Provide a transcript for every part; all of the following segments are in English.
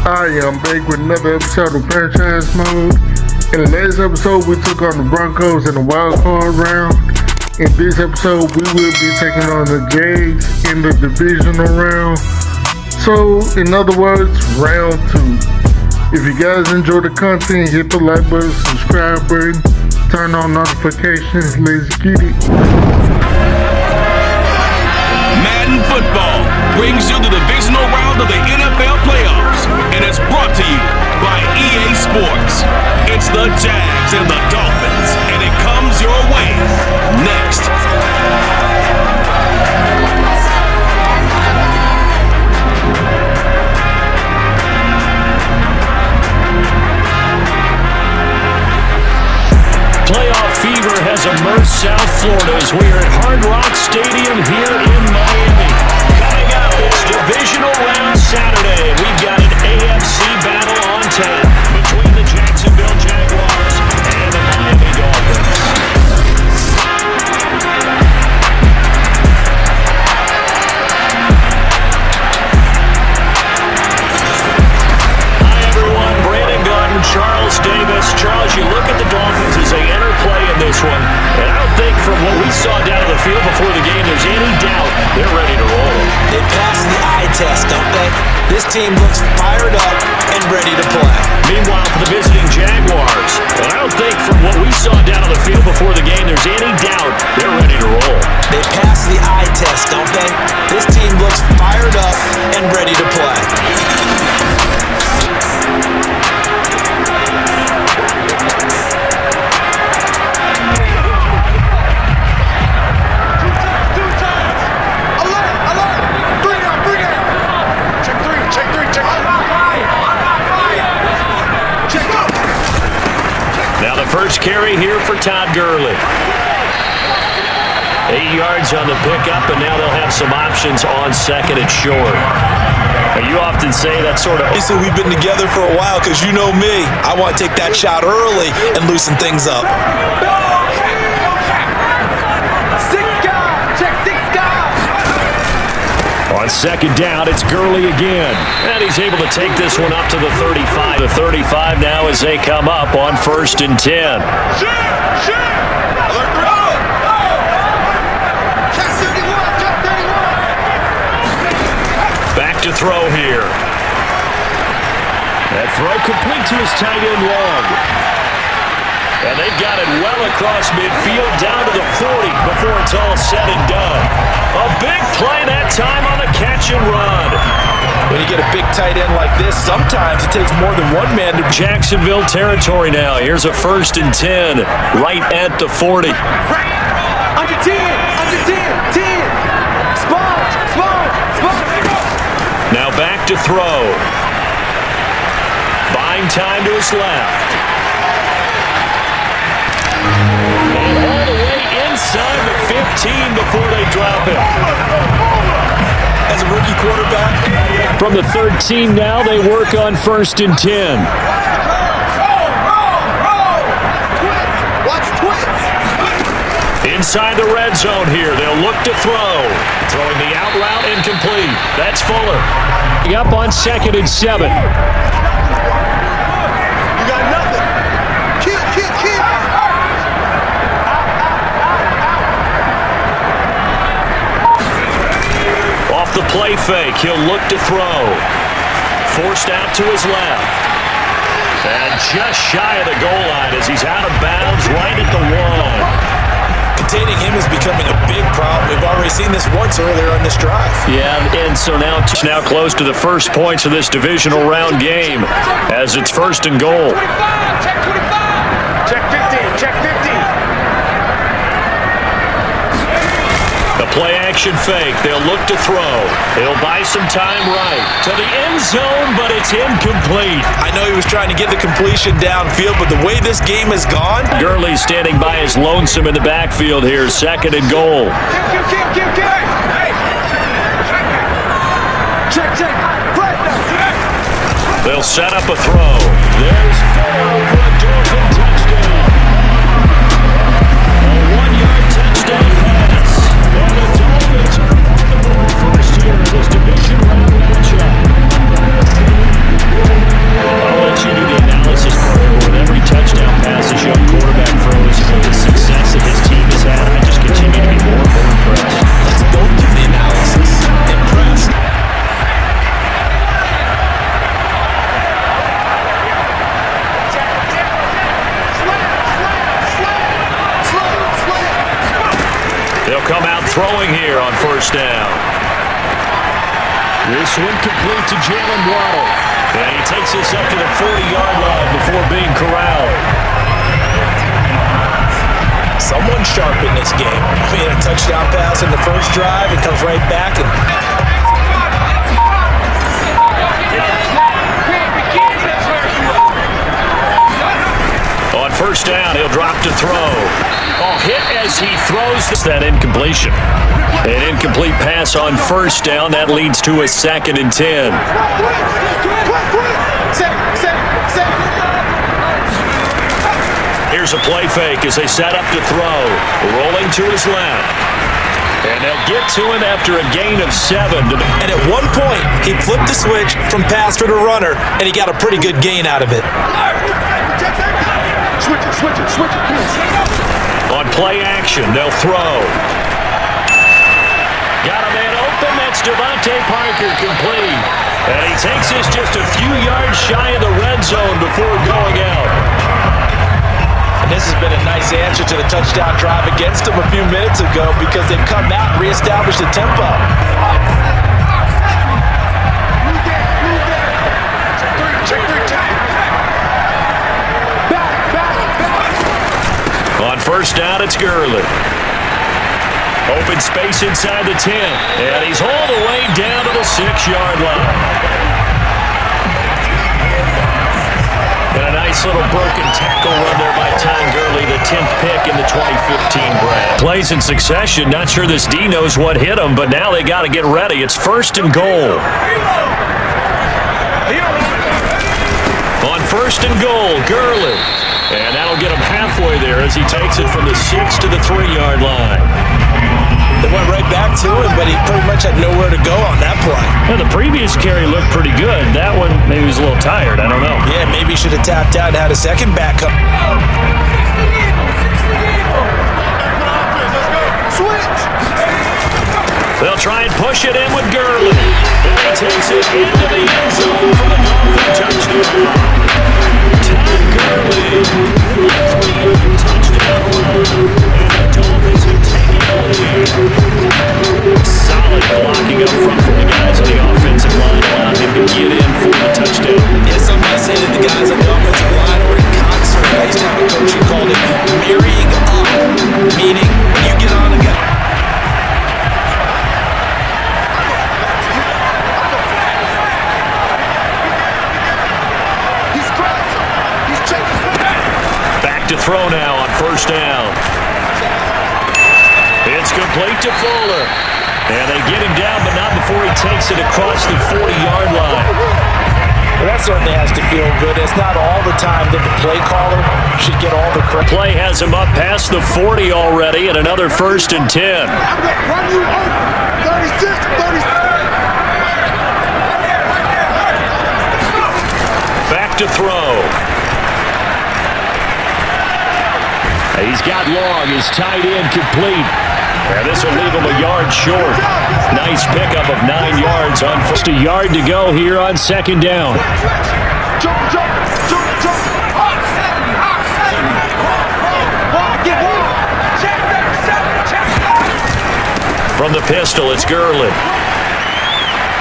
I am back with another episode of Franchise Mode. In the last episode, we took on the Broncos in the wild card round. In this episode, we will be taking on the Jags in the divisional round. So, in other words, round 2. If you guys enjoy the content, hit the like button, subscribe button, turn on notifications. Let's get it. Madden football brings you the divisional round of the NFL playoffs, and it's brought to you by EA Sports. It's the Jags and the Dolphins, and it comes your way next. Playoff fever has immersed South Florida as we are at Hard Rock Stadium here in Miami. Coming up, it's Divisional Round Saturday. We've got an AFC battle on tap between the Jacksonville Jaguars and the Miami Dolphins. Hi, everyone. Brandon Gordon, Charles Davis. Charles, you look at the Dolphins as they enter play in this one, and I don't think from what we saw down on the field before the game there's any doubt they're ready to roll. They pass the eye test, don't they? This team looks fired up and ready to play. Meanwhile, for the visiting Jaguars, and I don't think from what we saw down on the field before the game there's any doubt they're ready to roll. They pass the eye test, don't they? This team looks fired up and ready to play. Now the first carry here for Todd Gurley. 8 yards on the pickup, and now they'll have some options on second and short. You often say that sort of... So we've been together for a while because you know me. I want to take that shot early and loosen things up. On second down, it's Gurley again. And he's able to take this one up to the 35. The 35 now as they come up on 1st and 10. Back to throw here. That throw complete to his tight end Long. And they've got it well across midfield down to the 40 before it's all said and done. A big play that time on the catch and run. When you get a big tight end like this, sometimes it takes more than one man to... Jacksonville territory now. Here's a 1st and 10 right at the 40. Under 10, 10. Sponge. Now back to throw. Buying time to his left. And all the way inside the 15 before they drop him. As a rookie quarterback. From the 13 now, they work on 1st and 10. Watch twins. Inside the red zone here, they'll look to throw. Throwing the out route incomplete. That's Fuller. Up on 2nd and 7. Off the play fake, he'll look to throw. Forced out to his left. And just shy of the goal line as he's out of bounds right at the 1. Containing him is becoming a big problem. We've already seen this once earlier on this drive. Yeah, and so now close to the first points of this divisional round game as it's 1st and goal. 25, check 25. Check 50. The play action fake. They'll look to throw. He'll buy some time right to the end zone, but it's incomplete. I know he was trying to get the completion downfield, but the way this game has gone... Gurley standing by his lonesome in the backfield here. 2nd and goal. Check. They'll set up a throw. There's Fuller for a Dolphin touchdown. A 1-yard touchdown pass. And the Dolphins are on the board first here in this division round matchup. They'll come out throwing here on first down. This one complete to Jalen Waddle. And he takes this up to the 40-yard line before being corralled. Someone sharp in this game. I mean, a touchdown pass in the first drive, and comes right back. On first down, he'll drop to throw. Oh, hit as he throws that incompletion. An incomplete pass on first down. That leads to a 2nd and 10. Here's a play fake as they set up to throw. Rolling to his left. And they'll get to him after a gain of 7. And at one point, he flipped the switch from passer to runner, and he got a pretty good gain out of it. Switch it. On play action, they'll throw. Got a man open. That's Devontae Parker complete. And he takes this just a few yards shy of the red zone before going out. And this has been a nice answer to the touchdown drive against them a few minutes ago, because they've come out and reestablished the tempo. On first down, it's Gurley. Open space inside the 10. And he's hauled away down to the 6-yard line. And a nice little broken tackle run there by Todd Gurley, the 10th pick in the 2015 draft. Plays in succession. Not sure this D knows what hit him, but now they got to get ready. It's 1st and goal. On 1st and goal, Gurley. And that'll get him halfway there as he takes it from the 6 to the 3-yard line. They went right back to him, but he pretty much had nowhere to go on that play. Well, the previous carry looked pretty good. That one, maybe he was a little tired. I don't know. Yeah, maybe he should have tapped out and had a second back up. Switch! They'll try and push it in with Gurley. And he takes it into the end zone for the Dolphins touchdown. Todd Gurley, 3-yard touchdown run. And the Dolphins have taken the lead. Solid blocking up front from the guys on the offensive line, allowed him to get in for the touchdown. Yeah, some might say that the guys on the offensive line were in concert. I used to have a coach who called it marrying up, meaning when you get on a guy. Back to throw now on first down. It's complete to Fuller. And they get him down, but not before he takes it across the 40-yard line. Well, that certainly has to feel good. It's not all the time that the play caller should get all the credit. Play has him up past the 40 already, and another 1st and 10. I'm going to run you over. 36, 36. Back to throw. He's got long. His tight end complete. And this will leave him a yard short. Nice pickup of 9 yards on first. A yard to go here on 2nd down. Jump. From the pistol, it's Gurley.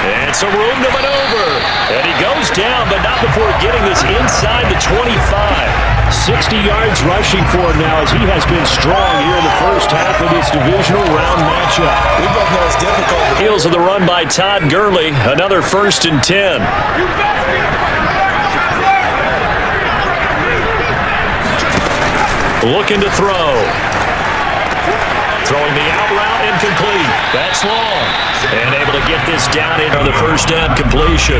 And some room to maneuver. And he goes down, but not before getting this inside the 25. 60 yards rushing for him now as he has been strong here in the first half of this divisional round matchup. We both know it's difficult. Heels of the run by Todd Gurley. Another 1st and 10. Looking to throw. Throwing the out route, incomplete. That's long. And able to get this down in on the first down completion.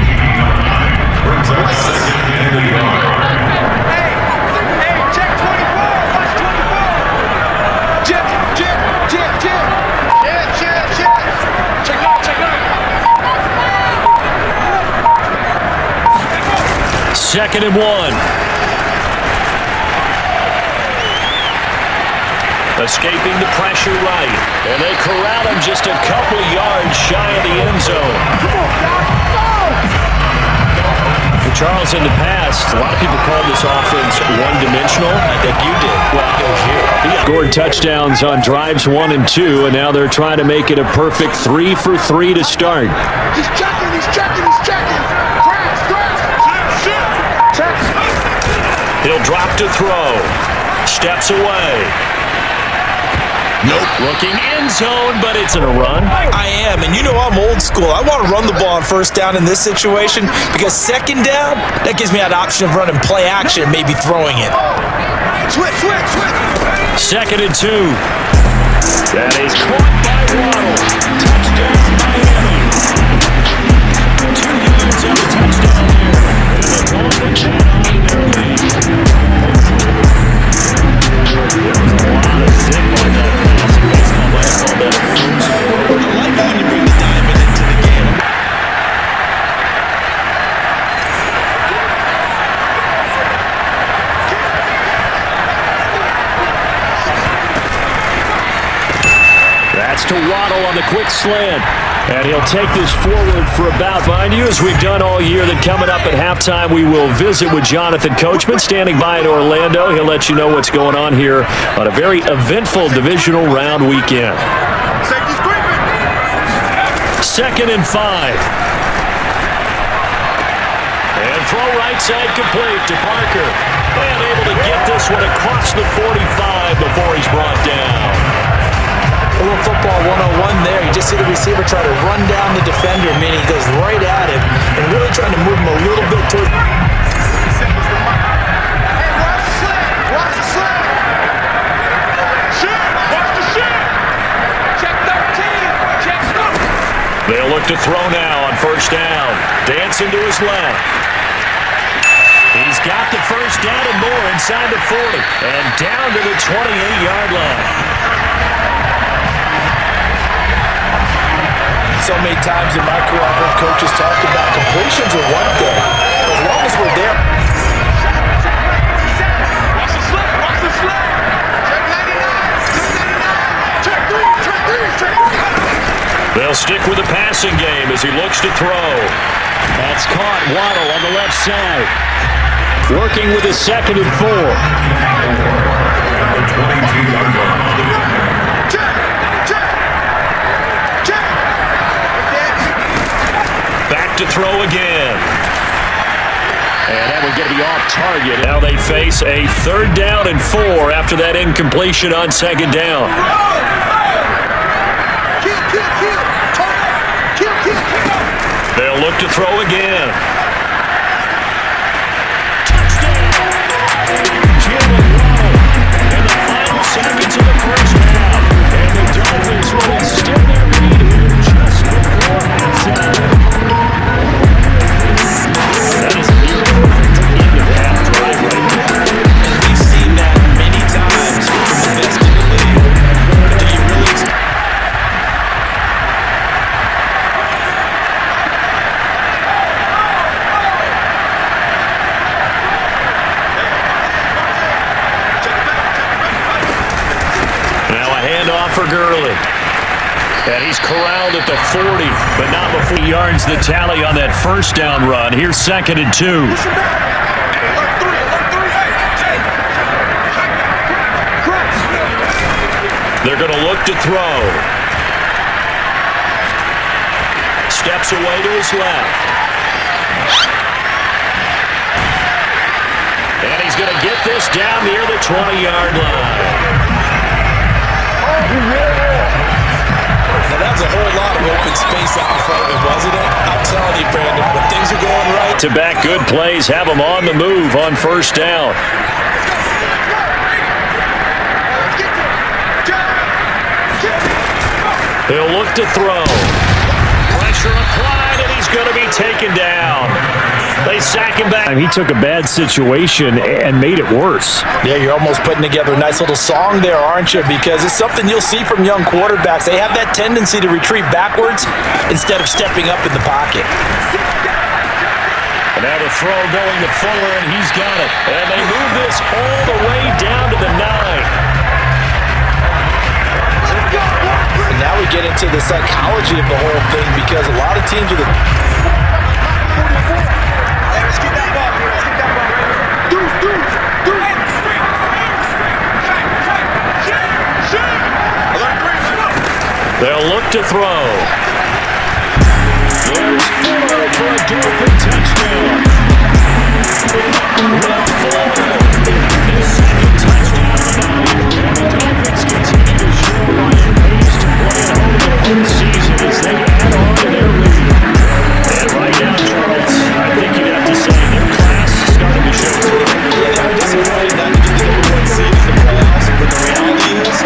Second and 1. Escaping the pressure right. And they corral him just a couple yards shy of the end zone. Charles, in the past, a lot of people called this offense one-dimensional. I think you did. Well, it was you. Scored touchdowns on drives 1 and 2, and now they're trying to make it a perfect 3 for 3 to start. He's checking, he's checking, he's checking. Check. He'll drop to throw. Steps away. Nope. Looking end zone, but it's in a run. I am, and you know I'm old school. I want to run the ball on first down in this situation because second down, that gives me that option of running play action and maybe throwing it. Switch. 2nd and 2. That is caught by Waddle. Touchdown, Miami. 2 yards on the touchdown there. And the Dolphins add on to their lead. There was a lot of zip on that pass. Baseball might call that a first. I like it when you bring the diamond into the game. That's to Waddle on the quick slant. And he'll take this forward for about, mind you, as we've done all year, that coming up at halftime, we will visit with Jonathan Coachman, standing by in Orlando. He'll let you know what's going on here on a very eventful divisional round weekend. 2nd and 5. And throw right side complete to Parker. And able to get this one across the 45 before he's brought down. A little football 101 there. You just see the receiver try to run down the defender, meaning he goes right at him and really trying to move him a little bit towards. Hey, watch the slant. Shoot, watch the shoot. Check 13. Check 13. They'll look to throw now on first down. Dancing to his left. He's got the first down and more inside the 40. And down to the 28-yard line. So many times in my career, I've heard coaches talk about completions are one thing. As long as we're there. Watch the slip, watch the slip. Check 99, check 3. They'll stick with the passing game as he looks to throw. That's caught. Waddle on the left side. Working with his 2nd and 4. Back to throw again. And that one's going to be off target. Now they face a 3rd down and 4 after that incompletion on 2nd down. They'll look to throw again. Touchdown! Jalen Waddle in the final seconds of the first half. And the Dolphins will extend their lead here just before halftime. That is a near perfect end of half drive right there. And we've seen that many times from the best in the league. But do you really expect? Now a handoff for Gurley. And he's corralled at the 40, but not before he yards the tally on that first down run. Here's 2nd and 2. They're going to look to throw. Steps away to his left. And he's going to get this down near the 20-yard line. Now, that was a whole lot of open space out in front of him, wasn't it? I'm telling you, Brandon, when things are going right. To back good plays, have them on the move on first down. He'll look to throw. Pressure applied, and he's going to be taken down. They sack him back. He took a bad situation and made it worse. Yeah, you're almost putting together a nice little song there, aren't you? Because it's something you'll see from young quarterbacks. They have that tendency to retreat backwards instead of stepping up in the pocket. And now the throw going to Fuller, and he's got it. And they move this all the way down to the 9. And now we get into the psychology of the whole thing because a lot of teams with a... Let's get that ball here. Let's get that ball right here. They'll look to throw. There's Ford for a Dolphin touchdown. His second touchdown of the night. And the Dolphins continue to show Ryan pace to play at home in the postseason as they add on to their lead. And right now, Charles, I think you'd have to say their class starting to show through. Yeah, they were disappointed not to get the number one seed in the playoffs, but the reality is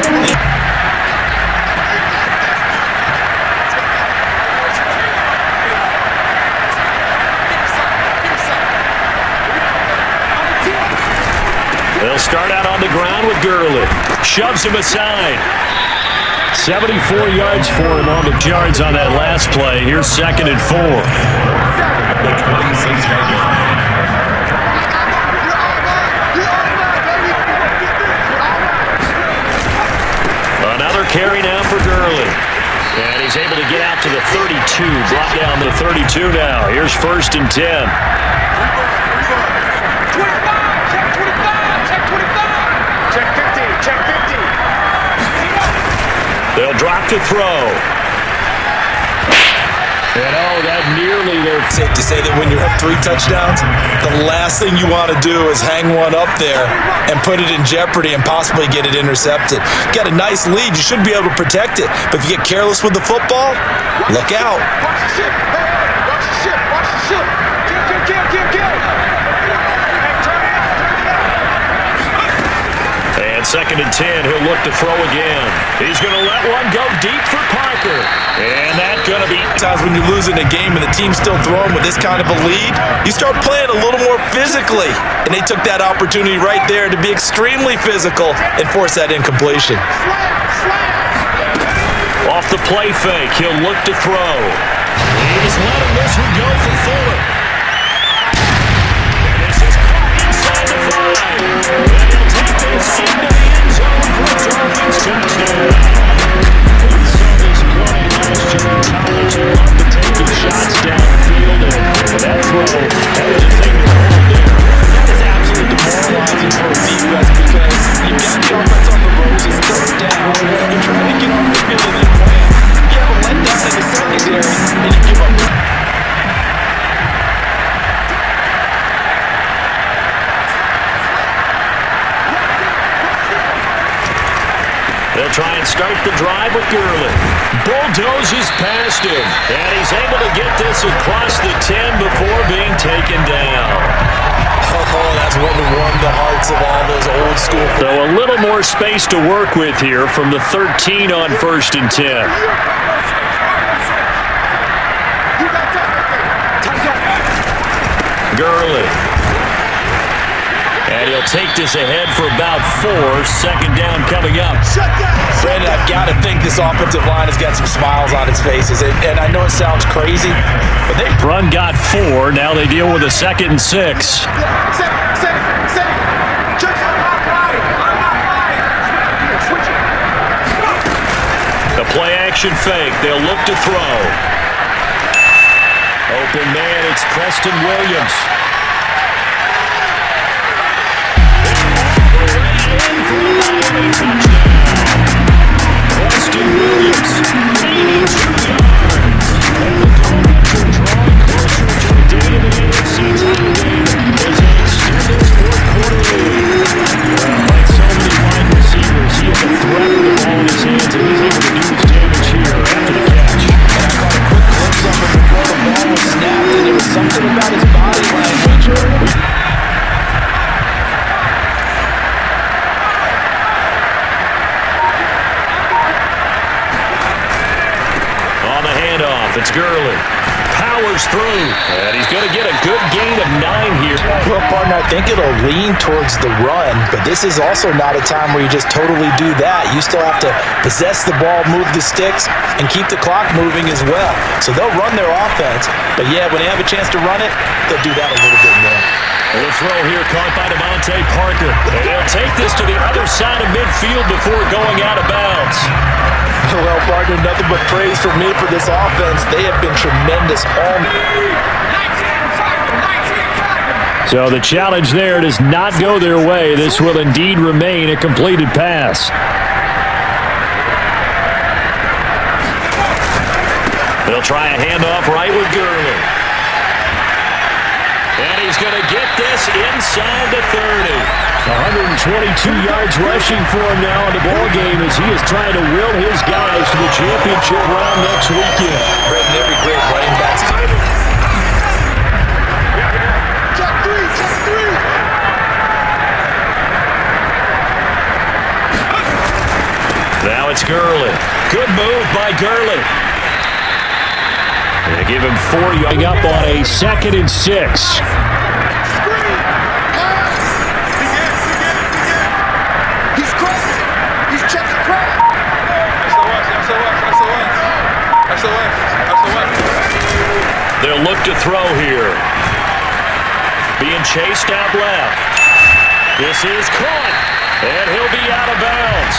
they'll start out on the ground with Gurley. Shoves him aside. 74 yards for him on the yards on that last play. Here's 2nd and 4. Another carry now for Gurley. And he's able to get out to the 32. Brought down to the 32 now. Here's 1st and 10. Check 50. They'll drop to throw. And that nearly there. safe to say that when you have 3 touchdowns, the last thing you want to do is hang one up there and put it in jeopardy and possibly get it intercepted. Got a nice lead. You should be able to protect it. But if you get careless with the football, look out. Watch the ship. Hey, watch the ship. Watch the ship. Kill. And 2nd and 10, he'll look to throw again. He's going to let one go deep for Parker. And that's going to be... Times when you're losing a game and the team's still throwing with this kind of a lead, you start playing a little more physically. And they took that opportunity right there to be extremely physical and force that incompletion. Off the play fake, he'll look to throw. He's letting this one go for Fuller. And this is caught inside the 5. And he'll take this into the end zone for a Dolphins touchdown. We saw this play last year in college. He loved to take his shots downfield, and that throw, that was a thing to hold there. That is absolutely demoralizing for a defense because you've got the offense on the ropes, it's 3rd down, you're trying to get off the field and then win. You have a letdown in the secondary, and you give up. They'll try and start the drive with Gurley. Bulldozes past him. And he's able to get this across the 10 before being taken down. Oh, that's one to warm the hearts of all those old school. So a little more space to work with here from the 13 on 1st and 10. Gurley. And he'll take this ahead for about 4. 2nd down coming up. Brandon, I've got to think this offensive line has got some smiles on its faces. And I know it sounds crazy, but they run got 4. Now they deal with a 2nd and 6. The play action fake. They'll look to throw. Open man, it's Preston Williams. Preston Williams, 82 yards. And the Dolphins are drawing closer to the day of the AFC title game as they extend this 4th quarter lead. Like so many wide receivers, he has a threat with the ball in his hands, and he's able to do his damage here after the catch. And I caught a quick glimpse of him before the ball was snapped, and there was something about his body language. It's Gurley. Powers through. And he's going to get a good gain of 9 here. Well, partner, I think it'll lean towards the run, but this is also not a time where you just totally do that. You still have to possess the ball, move the sticks, and keep the clock moving as well. So they'll run their offense, but yeah, when they have a chance to run it, they'll do that a little bit more. The throw here caught by Devontae Parker. And he'll take this to the other side of midfield before going out of bounds. Well, partner, nothing but praise for me for this offense. They have been tremendous all So the challenge there does not go their way. This will indeed remain a completed pass. They'll try a handoff right with Gurley. And he's going to get this inside the 30. 122 yards rushing for him now in the ballgame as he is trying to will his guys to the championship round next weekend. Brendan, every great running back's time. Check three. Now it's Gurley. Good move by Gurley. They give him 4 yards up on a 2nd and 6. They'll look to throw here. Being chased out left. This is caught. And he'll be out of bounds.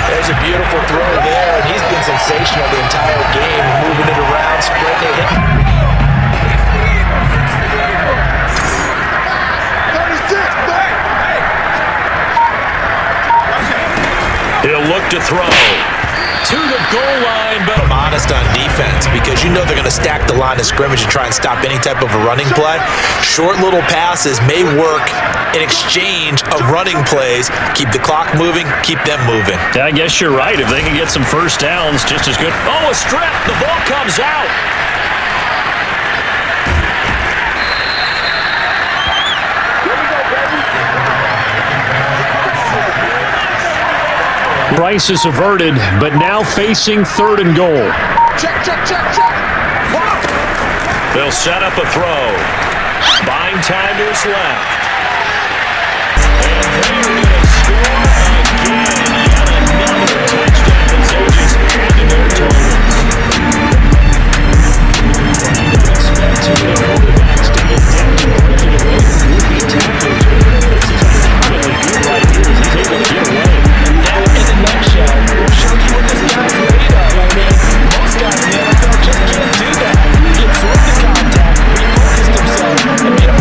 There's a beautiful throw there, and he's been sensational the entire game, moving it around, spreading it. He'll look to throw. To the goal line, but Honest on defense, because you know they're going to stack the line of scrimmage and try and stop any type of a running play. Short little passes may work in exchange of running plays. Keep the clock moving, keep them moving. I guess you're right. If they can get some first downs, just as good. Oh, a strip. The ball comes out. Price is averted, but now facing 3rd and goal. Check. They'll set up a throw. Buying time to his left. And they're going to score again. Yet another touchdown as they just handed their totals. Expect to the quarterbacks to get down and break it away from would-be tacklers. This is uncommonly good right here as he's able to get away. Now, in a nutshell, we're showing you what this guy's made of. I mean, most guys in the NFL just can't do that. He absorbed the contact, refocused himself, and made a...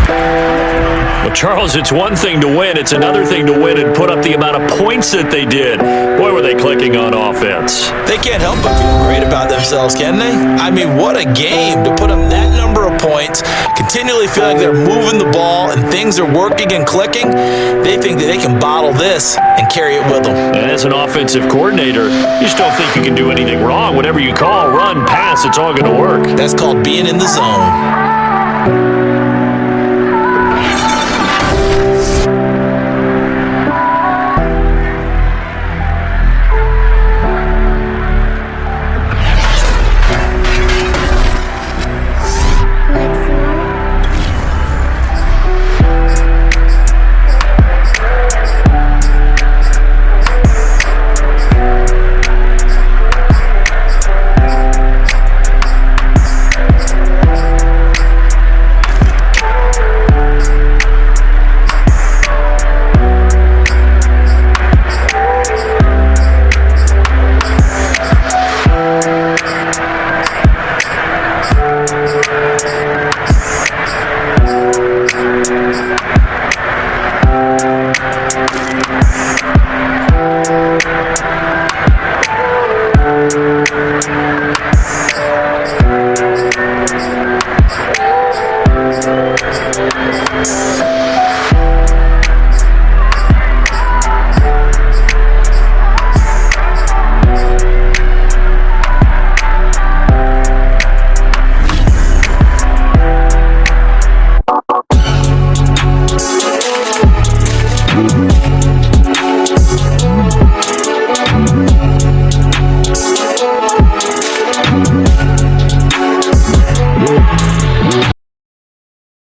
Well, Charles, it's one thing to win. It's another thing to win and put up the amount of points that they did. Boy, were they clicking on offense. They can't help but feel great about themselves, can they? I mean, what a game to put up that number of points, continually feel like they're moving the ball and things are working and clicking. They think that they can bottle this and carry it with them. And as an offensive coordinator, you just don't think you can do anything wrong. Whatever you call, run, pass, it's all going to work. That's called being in the zone.